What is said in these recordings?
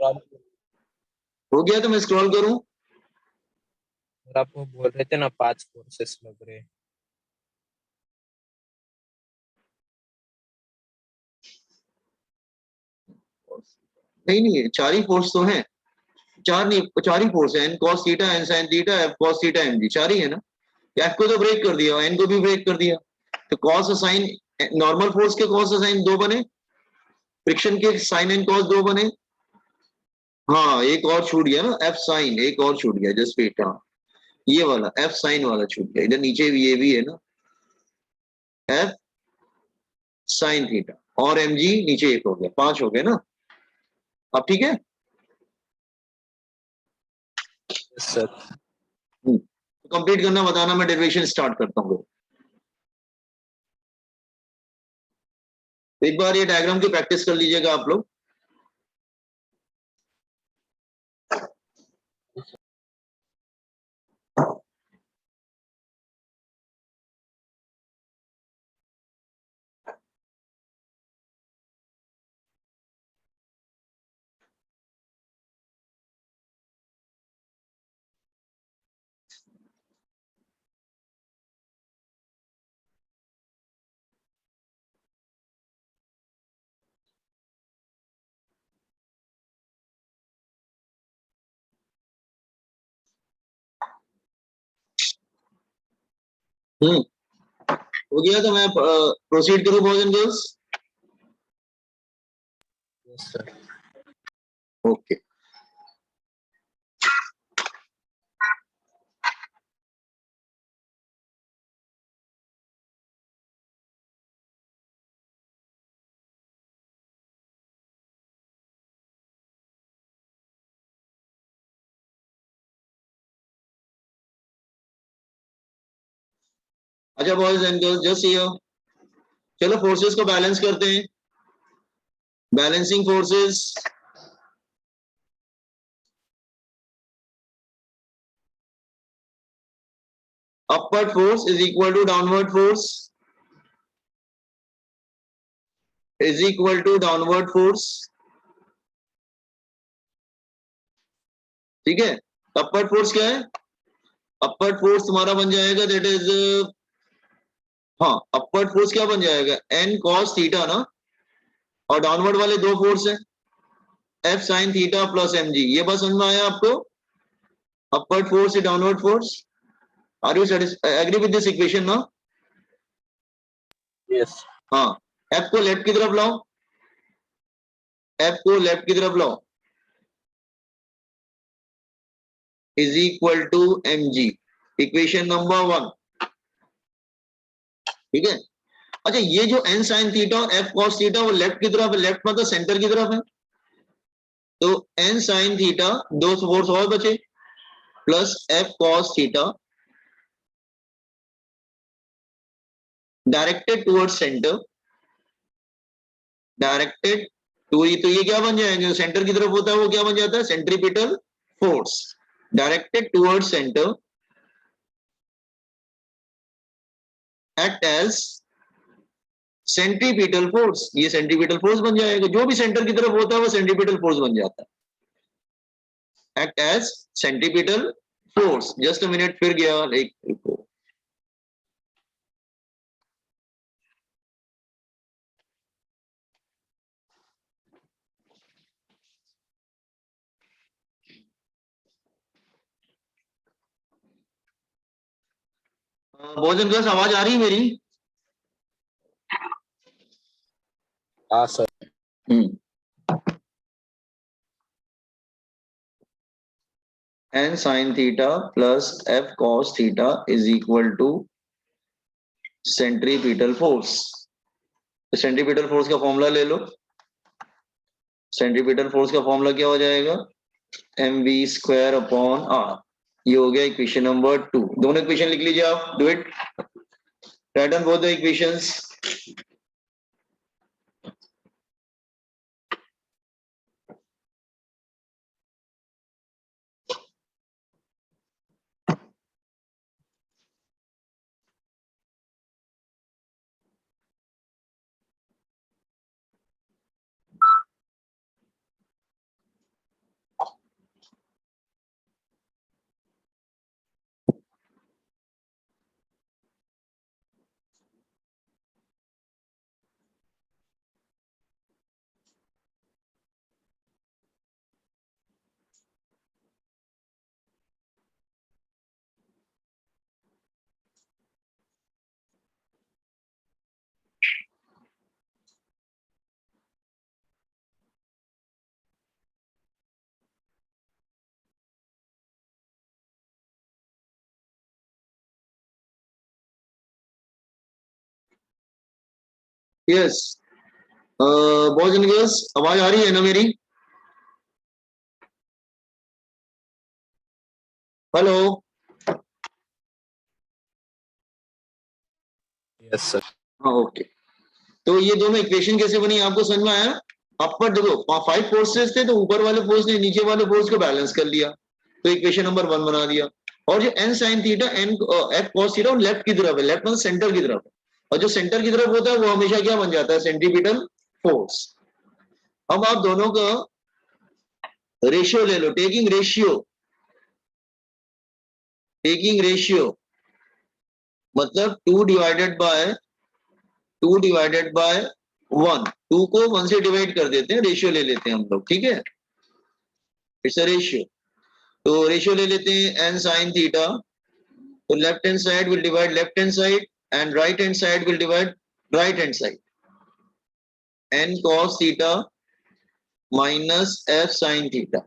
हो गया तो मैं स्क्रॉल करूं? आप वो बोल रहे थे ना 5 कोर्सेस लग रहे। नहीं नहीं, 4 ही फोर्स तो हैं। 4 नहीं, 4 ही फोर्स है, N cos theta, N sine theta, F cos theta, M G, 4 ही है ना। एफ को तो ब्रेक कर दिया, एन को भी ब्रेक कर दिया, तो कॉस साइन, नॉर्मल फोर्स के कॉस साइन 2 बने, फ्रिक्शन के साइन एंड कॉस 2 बने। हाँ, एक और छूट गया ना, एफ साइन एक और छूट गया, जस्ट वेट। हाँ, ये वाला एफ साइन वाला छूट गया, इधर नीचे भी ये भी है ना, एफ साइन थीटा और एम जी नीचे एक हो गया, 5 हो गए ना। अब ठीक है। सर कंप्लीट करना बताना, मैं डेरिवेशन स्टार्ट करता हूँ। एक बार ये डायग्राम की प्रैक्टिस कर लीजिएगा आप लोग। हो गया तो मैं प्रोसीड करूं बॉयज एंड गर्ल्स? ओके। अच्छा boys and girls, just here, चलो फोर्सेस को बैलेंस करते हैं। Balancing forces, upward force is equal to downward force, is equal to downward force। ठीक है, upward force क्या है? upward force तुम्हारा बन जाएगा दैट इज, हाँ, upward force क्या बन जाएगा, n cos थीटा ना, और डाउनवर्ड वाले 2 फोर्स हैं, f sin theta plus mg। ये बस समझ में आया आपको? upward force is downward force। Are you agree with this equation ना? यस। हाँ, f को लेफ्ट की तरफ लाओ, f को लेफ्ट की तरफ लाओ, is equal to mg, equation number 1। ठीक है। अच्छा, ये जो n sin थीटा और f cos थीटा वो लेफ्ट की तरफ है, लेफ्ट मतलब सेंटर की तरफ है, तो n sin थीटा 2 फोर्स और बचे, plus f cos theta directed towards centre, directed to, तो ये क्या बन जाएंगे, जो सेंटर की तरफ होता है वो क्या बन जाता है, centripetal force, directed towards centre, act as centripetal force. ये सेंट्रीपिटल फोर्स बन जाएगा, जो भी सेंटर की तरफ होता है वो सेंट्रीपिटल फोर्स बन जाता है, act as centripetal force. Just a minute, फिर गया एक, भोजन गर्ल्स आवाज आ रही है मेरी? हाँ sir. n sin theta plus f cos theta is equal to centripetal force. तो सेंट्रीपिटल फोर्स का फॉर्मूला ले लो। सेंट्रीपिटल फोर्स का फॉर्मूला क्या हो जाएगा, mv स्क्वायर अपॉन r। ये हो गया इक्वेशन नंबर 2। दोनों इक्वेशन लिख लीजिए आप, do it, write down both the equations. Yes boys and girls, आवाज आ रही है ना मेरी? हेलो? Yes sir. हाँ ओके। तो ये दोनों इक्वेशन कैसे बनी आपको समझ में आया? अपर देखो 5 फोर्सेस थे, तो ऊपर वाले फोर्स ने नीचे वाले फोर्स को बैलेंस कर लिया, तो इक्वेशन नंबर 1 बना दिया। और जो n sin theta n f cos theta left की तरफ है, लेफ्ट मतलब सेंटर की तरफ है, और जो सेंटर की तरफ होता है वो हमेशा क्या बन जाता है? Centripetal force. अब आप दोनों का रेशियो ले लो, टेकिंग रेशियो मतलब 2 डिवाइडेड बाय 1, 2 को 1 से डिवाइड कर देते हैं, रेशियो ले लेते हैं हम लोग, ठीक है? It's a ratio. तो रेशियो ले लेते हैं n sin थीटा, तो left hand side will divide left hand side and right hand side will divide right hand side. n cos theta minus f sin theta,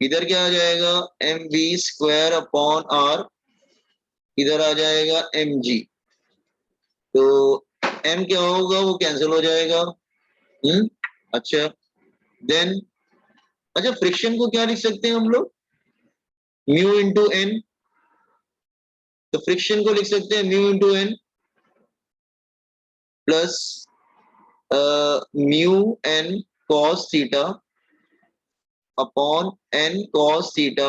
इधर क्या आ जाएगा? mv square upon r, इधर आ जाएगा mg। तो m क्या होगा? वो कैंसिल हो जाएगा। अच्छा, देन अच्छा फ्रिक्शन को क्या लिख सकते हैं हम लोग? Mu into N. तो फ्रिक्शन को लिख सकते हैं mu into N plus mu N cos theta upon N cos theta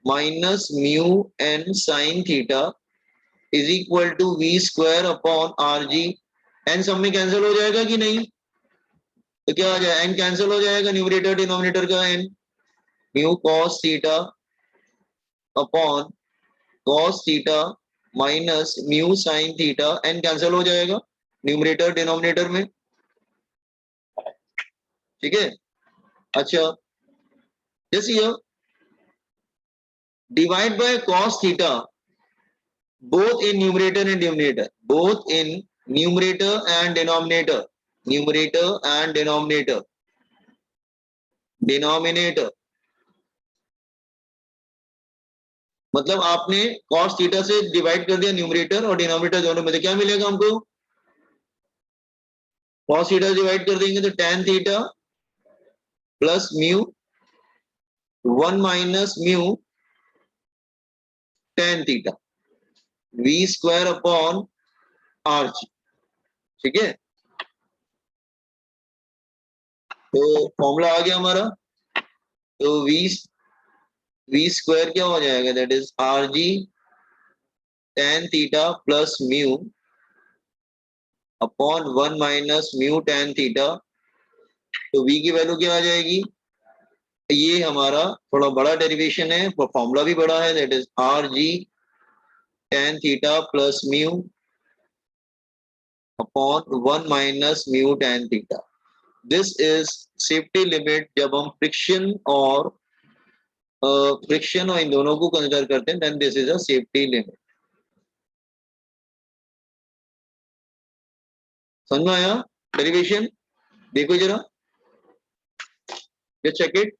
minus mu N sine theta is equal to V square upon R G. N सब में कैंसिल हो जाएगा कि नहीं? तो क्या आ जाएगा? एन कैंसिल हो जाएगा, न्यूमरेटर डिनोमिनेटर का N. Mu cos theta upon cos theta minus mu sine theta, N cancel हो जाएगा न्यूमरेटर डिनोमिनेटर में, ठीक है? अच्छा, जैसे ये divide by cos theta both in numerator and denominator, both in numerator and denominator, numerator and denominator मतलब आपने cos थीटा से डिवाइड कर दिया न्यूमरेटर और डिनोमिनेटर दोनों में, तो क्या मिलेगा हमको? cos थीटा डिवाइड कर देंगे तो tan theta plus mu 1 minus mu tan theta v square upon R जी, ठीक है? तो फॉर्मूला आ गया हमारा। तो v स्क्वायर क्या हो जाएगा? That is are G tan theta plus mu upon 1 minus mu tan theta. तो v की वैल्यू क्या आ जाएगी? ये हमारा थोड़ा बड़ा डेरिवेशन है, फॉर्मूला भी बड़ा है, that is are G tan theta plus mu upon 1 minus mu tan theta. This is safety limit जब हम फ्रिक्शन और इन दोनों को कंसिडर करते हैं, then this is a safety limit. समझ में आया डेरिवेशन? देखो जरा, just check it.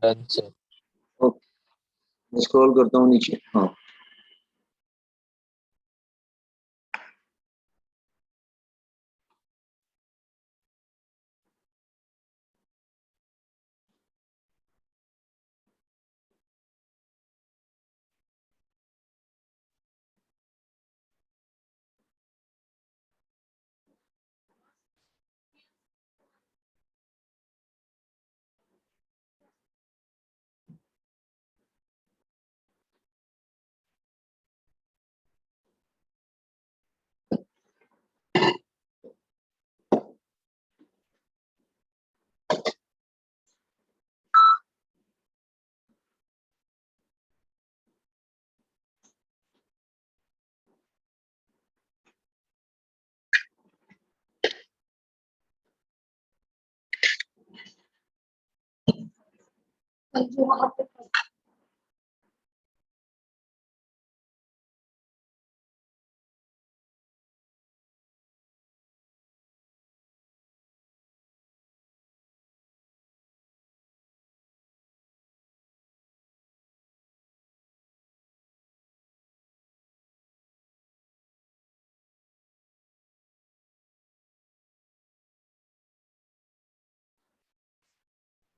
Done sir. Okay, मैं स्क्रॉल करता हूँ नीचे। हाँ,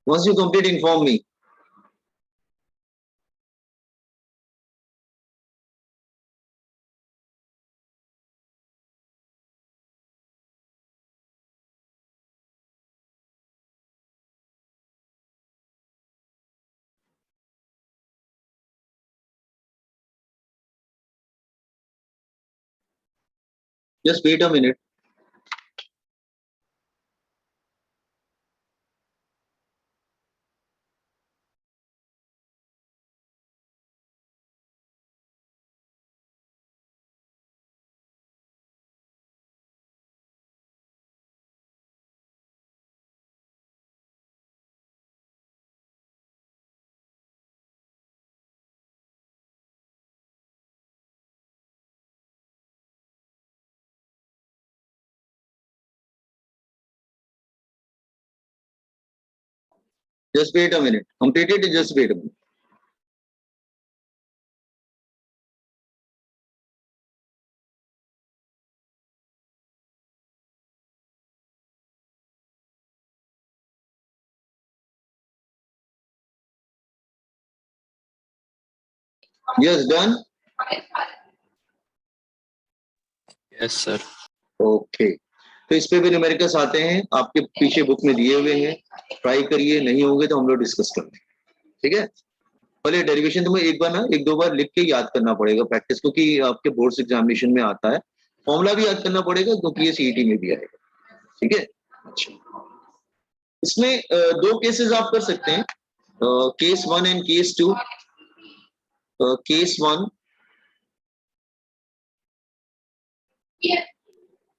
once you complete, inform me. Just wait a minute. Just wait a minute. Completed. Just wait a minute. Yes, done. Yes sir. Okay, तो इस पे भी न्यूमेरिकल्स आते हैं, आपके पीछे बुक में दिए हुए हैं, ट्राई करिए, नहीं होंगे तो हम लोग डिस्कस करते हैं, ठीक है। पहले डेरिवेशन तुम्हें एक बार ना, एक दो बार लिख के याद करना पड़ेगा प्रैक्टिस, क्योंकि आपके बोर्ड्स एग्जामिनेशन में आता है। फॉर्मूला भी याद करना पड़ेगा क्योंकि ये सीईटी में भी आएगा, ठीक है। अच्छा, इसमें दो केसेस आप कर सकते हैं, case 1 and case 2। Case 1,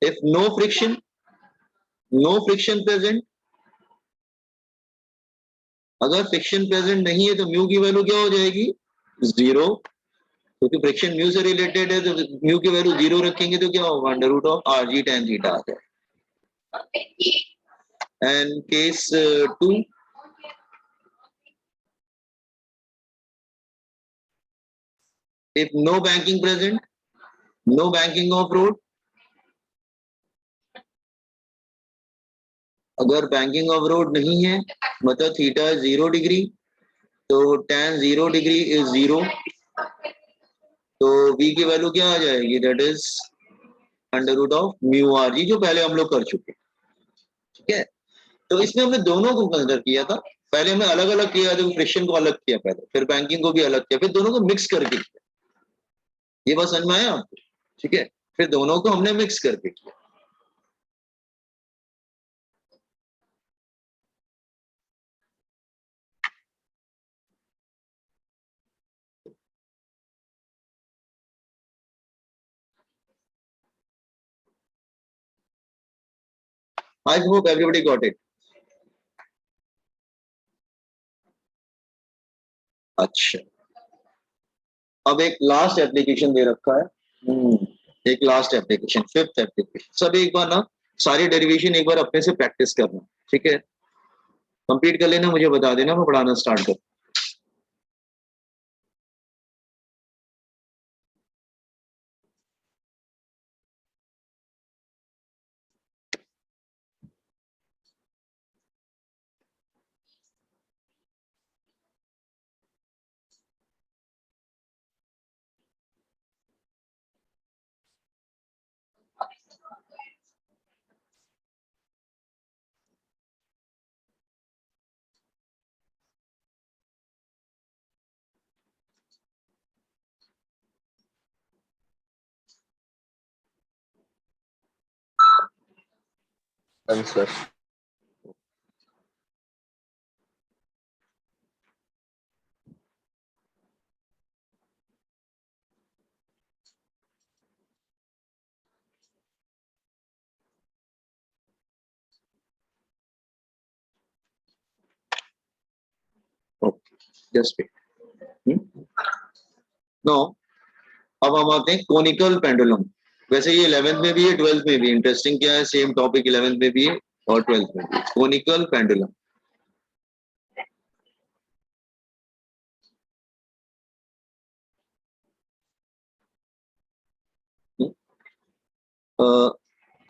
if no friction present, अगर फ्रिक्शन प्रेजेंट नहीं है तो म्यू की वैल्यू क्या हो जाएगी, 0, क्योंकि फ्रिक्शन म्यू से रिलेटेड है, तो म्यू की वैल्यू 0 रखेंगे तो क्या होगा, under root of R G tan theta आ जाएगा। And case 2, if no banking present, no banking of road, अगर बैंकिंग ऑफ रोड नहीं है मतलब थीटा 0 डिग्री, तो tan 0 डिग्री इज 0, तो v की वैल्यू क्या आ जाएगी, that is under root of mu R G, जो पहले हम लोग कर चुके, ठीक है। तो इसमें हमने दोनों को कंसिडर किया था, पहले हमने अलग अलग किया, तो फ्रिक्शन को अलग किया पहले, फिर बैंकिंग को भी अलग किया, फिर दोनों को मिक्स करके किया। ये बात समझ में आया आपको? ठीक है, फिर दोनों को हमने मिक्स करके किया। I hope everybody got it. अच्छा, अब एक लास्ट एप्लीकेशन दे रखा है। एक लास्ट एप्लीकेशन, फिफ्थ एप्लीकेशन। सब एक बार ना सारी डेरिवेशन एक बार अपने से प्रैक्टिस करना, ठीक है? कंप्लीट कर लेना, मुझे बता देना, मैं पढ़ाना स्टार्ट कर। Answer. Okay, just wait. No, अब हम आते हैं कोनिकल पेंडुलम। वैसे ये 11th में भी है, 12th में भी। इंटरेस्टिंग क्या है, सेम टॉपिक 11th में भी है और 12th में भी। Conical pendulum.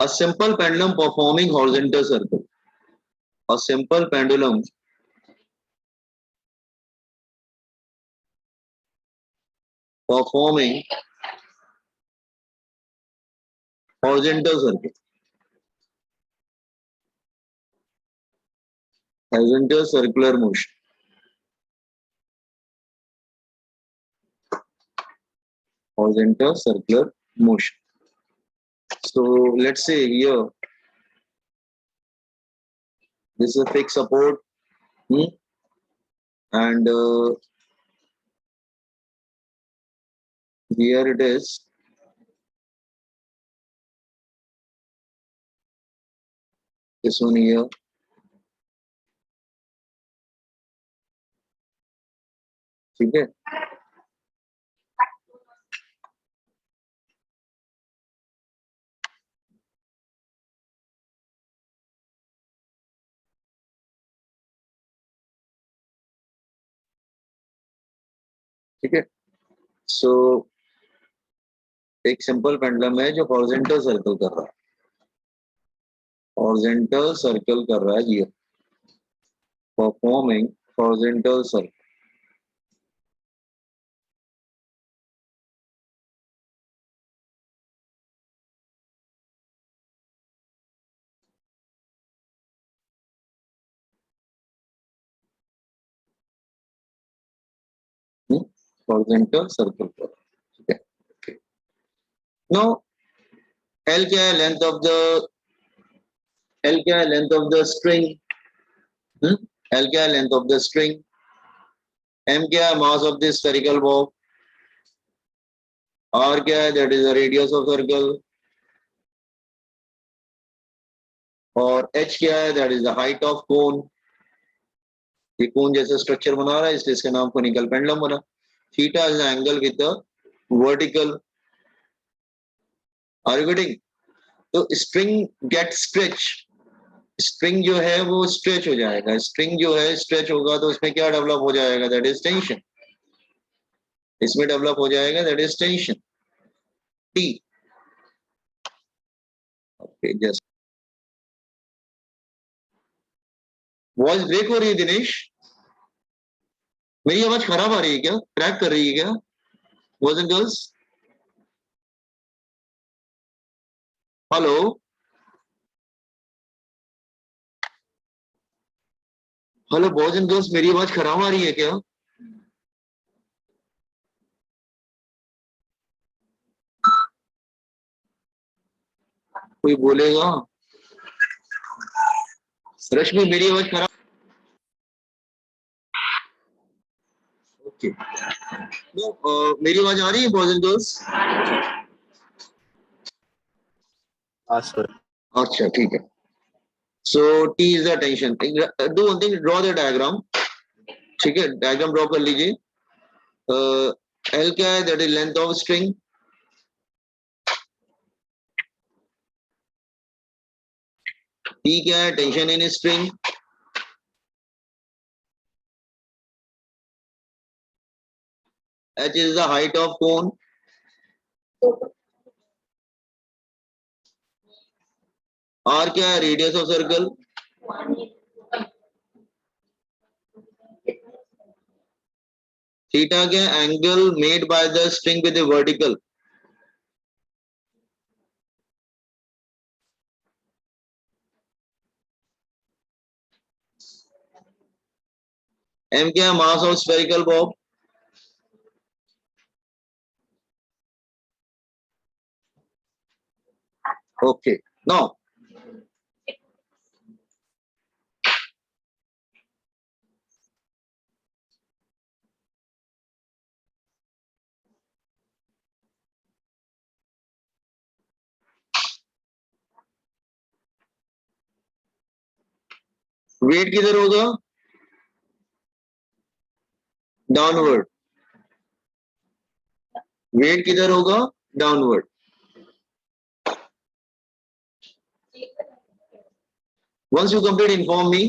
A simple pendulum performing horizontal circle. A simple pendulum performing horizontal circle. Horizontal circular motion. Horizontal circular motion. So let's say here this is a fixed support, and here it is. This one here. ठीक है, ठीक है। सो एक simple pendulum है जो horizontal circle कर रहा है, हॉरिजॉन्टल सर्कल कर रहा है ये, performing horizontal circle. Horizontal circle कर, ठीक है। नो, एल क्या है, लेंथ ऑफ द, एल क्या है, length of the string. L क्या है, length of the string. M क्या है, mass of the spherical ball. R क्या है, that is the radius of circle. और एच क्या है, that is the height of cone. ये कोन जैसा स्ट्रक्चर बना रहा है, इसलिए इसका नाम कोनिकल पेंडुलम बना। Theta is the angle with the vertical. Are you getting? तो स्ट्रिंग गेट स्ट्रेच, स्ट्रिंग जो है वो स्ट्रेच हो जाएगा। स्ट्रिंग जो है स्ट्रेच होगा तो इसमें क्या डेवलप हो जाएगा, दैट इज टेंशन। इसमें डेवलप हो जाएगा that is tension, T. Okay, just voice break हो रही है दिनेश? मेरी आवाज खराब आ रही है क्या, क्रैक कर रही है क्या, boys and girls? Hello, hello boys and girls, मेरी आवाज खराब आ रही है क्या? कोई बोलेगा? रश्मि, मेरी आवाज खराब? ओके। मेरी आवाज आ रही है बॉयज एंड गर्ल्स? हाँ सर। अच्छा ठीक है। So T is the tension. Do one thing, draw the diagram. ठीक है, डायग्राम ड्रॉ कर लीजिए। एल क्या है? That is length of string. T क्या है? Tension in string. H is the height of cone. R क्या है? Radius of circle. थीटा क्या है? Angle made by the string with a vertical. M क्या है? Mass of spherical bob. Okay, now weight किधर होगा? डाउनवर्ड। वेट किधर होगा? Downward. Once you complete, inform me.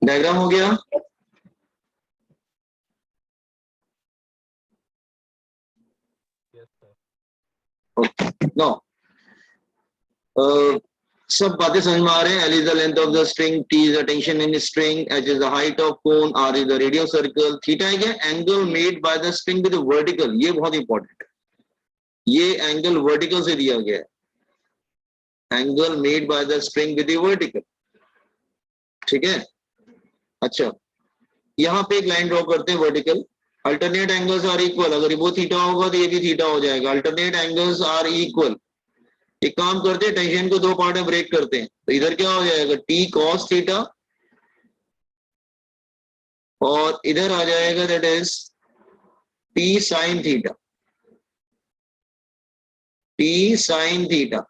Diagram हो गया? Yes sir. ओके, नाउ सब बातें समझ में आ रहे हैं? L is the length of the string, T is the tension in string, H is the height of cone, R is the radius circle, theta है क्या? Angle made by the string with vertical. ये बहुत important है, ये angle vertical से दिया गया है। Angle made by the string with vertical. ठीक है, अच्छा यहाँ पे एक लाइन ड्रॉ करते हैं vertical. Alternate angles are equal. अगर वो थीटा होगा तो ये भी थीटा हो जाएगा। Alternate angles are equal. एक काम करते हैं, टेंशन को दो पार्ट में ब्रेक करते हैं, तो इधर क्या हो जाएगा? टी कॉस थीटा, और इधर आ जाएगा that is T sine theta. T sine theta.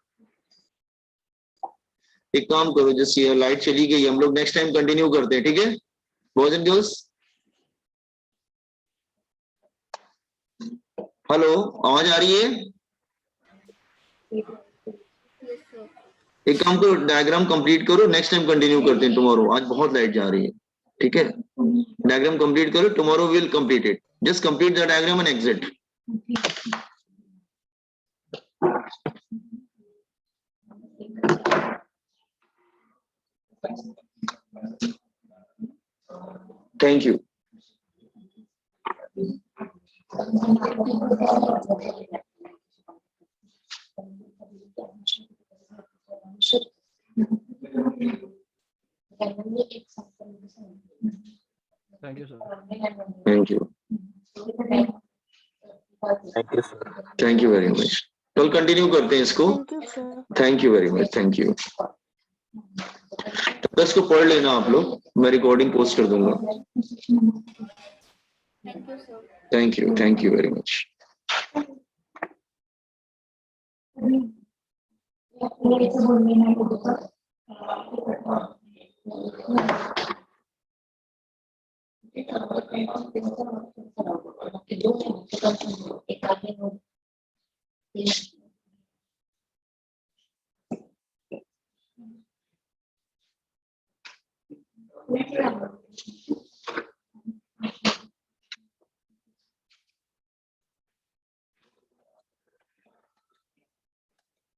एक काम करो, जैसे ये लाइट चली गई, हम लोग नेक्स्ट टाइम कंटिन्यू करते हैं, ठीक है बॉयज एंड गर्ल्स? हेलो, आवाज आ रही है? एक काम करो, डायग्राम कंप्लीट करो, नेक्स्ट टाइम कंटिन्यू करते हैं टुमारो। आज बहुत लाइट जा रही है, ठीक है? डायग्राम कंप्लीट करो, tomorrow will complete it. Just complete the diagram and exit. Thank you. Thank you, sir. Thank you. Thank you sir. Thank you very much. कल कंटिन्यू करते हैं इसको। Thank you, sir. Thank you very much, thank you. तो इसको पढ़ लेना आप लोग, मैं रिकॉर्डिंग पोस्ट कर दूंगा। Thank you, sir. Thank you very much. Thank you.